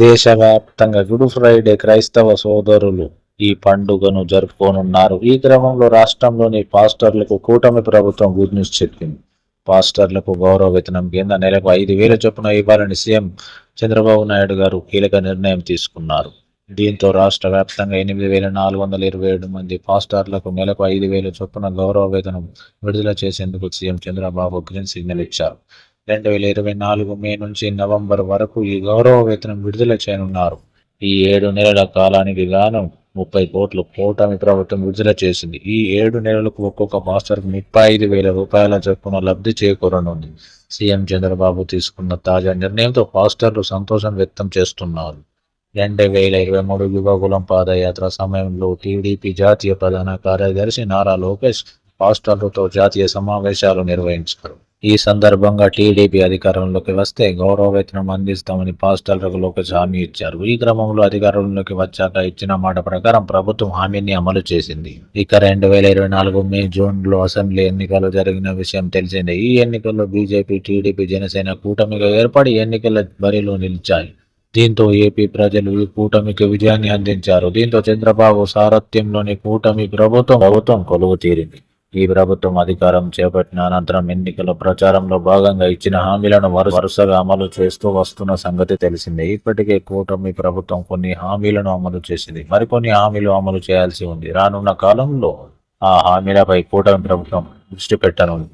దేశవ్యాప్తంగా good Friday క్రైస్తవ సోదరులు ఈ పండుగను జరుపుకోనున్నారు. ఈ క్రమంలో రాష్ట్రంలోని పాస్టర్లకు కూటమి ప్రభుత్వం గుడ్ న్యూస్ చెప్పింది. పాస్టర్లకు గౌరవ వేతనం కింద నెలకు 5,000 చొప్పున ఇవ్వాలని సీఎం చంద్రబాబు నాయుడు గారు కీలక నిర్ణయం తీసుకున్నారు. దీంతో రాష్ట్ర వ్యాప్తంగా 8,427 మంది పాస్టర్లకు నెలకు 5,000 చొప్పున గౌరవ వేతనం విడుదల చేసేందుకు సీఎం చంద్రబాబు గ్రీన్ సిగ్నల్ ఇచ్చారు. 2024 మే నుంచి నవంబర్ వరకు ఈ గౌరవ వేతనం విడుదల చేయనున్నారు. ఈ 7 నెలల కాలానికి గాను 30 కోట్లు కూటమి ప్రభుత్వం విడుదల చేసింది. ఈ 7 నెలలకు ఒక్కొక్క పాస్టర్కు 35,000 రూపాయల చొప్పున లబ్ధి చేకూరనుంది. సీఎం చంద్రబాబు తీసుకున్న తాజా నిర్ణయంతో పాస్టర్లు సంతోషం వ్యక్తం చేస్తున్నారు. 2023 యువకులం పాదయాత్ర సమయంలో టీడీపీ జాతీయ ప్రధాన కార్యదర్శి నారా లోకేష్ పాస్టర్లతో జాతీయ సమావేశాలు నిర్వహించారు. ఈ సందర్భంగా టీడీపీ అధికారంలోకి వస్తే గౌరవ వేతనం అందిస్తామని పాస్టర్లకు లోకేష్ హామీ ఇచ్చారు. ఈ క్రమంలో అధికారంలోకి వచ్చాక ఇచ్చిన మాట ప్రకారం ప్రభుత్వం హామీని అమలు చేసింది. ఇక 2024 మే జూన్లో అసెంబ్లీ ఎన్నికలు జరిగిన విషయం తెలిసిందే. ఈ ఎన్నికల్లో బీజేపీ, టీడీపీ, జనసేన కూటమిగా ఏర్పడి ఎన్నికల బరిలో నిలిచాయి. దీంతో ఏపీ ప్రజలు ఈ కూటమికి విజయాన్ని అందించారు. దీంతో చంద్రబాబు సారథ్యంలోని కూటమి ప్రభుత్వం కొలువు తీరింది. ఈ ప్రభుత్వం అధికారం చేపట్టిన అనంతరం ఎన్నికల ప్రచారంలో భాగంగా ఇచ్చిన హామీలను వరుసగా అమలు చేస్తూ వస్తున్న సంగతి తెలిసిందే. ఇప్పటికే కూటమి ప్రభుత్వం కొన్ని హామీలను అమలు చేసింది. మరికొన్ని హామీలు అమలు చేయాల్సి ఉంది. రానున్న కాలంలో ఆ హామీలపై కూటమి ప్రభుత్వం దృష్టి పెట్టనుంది.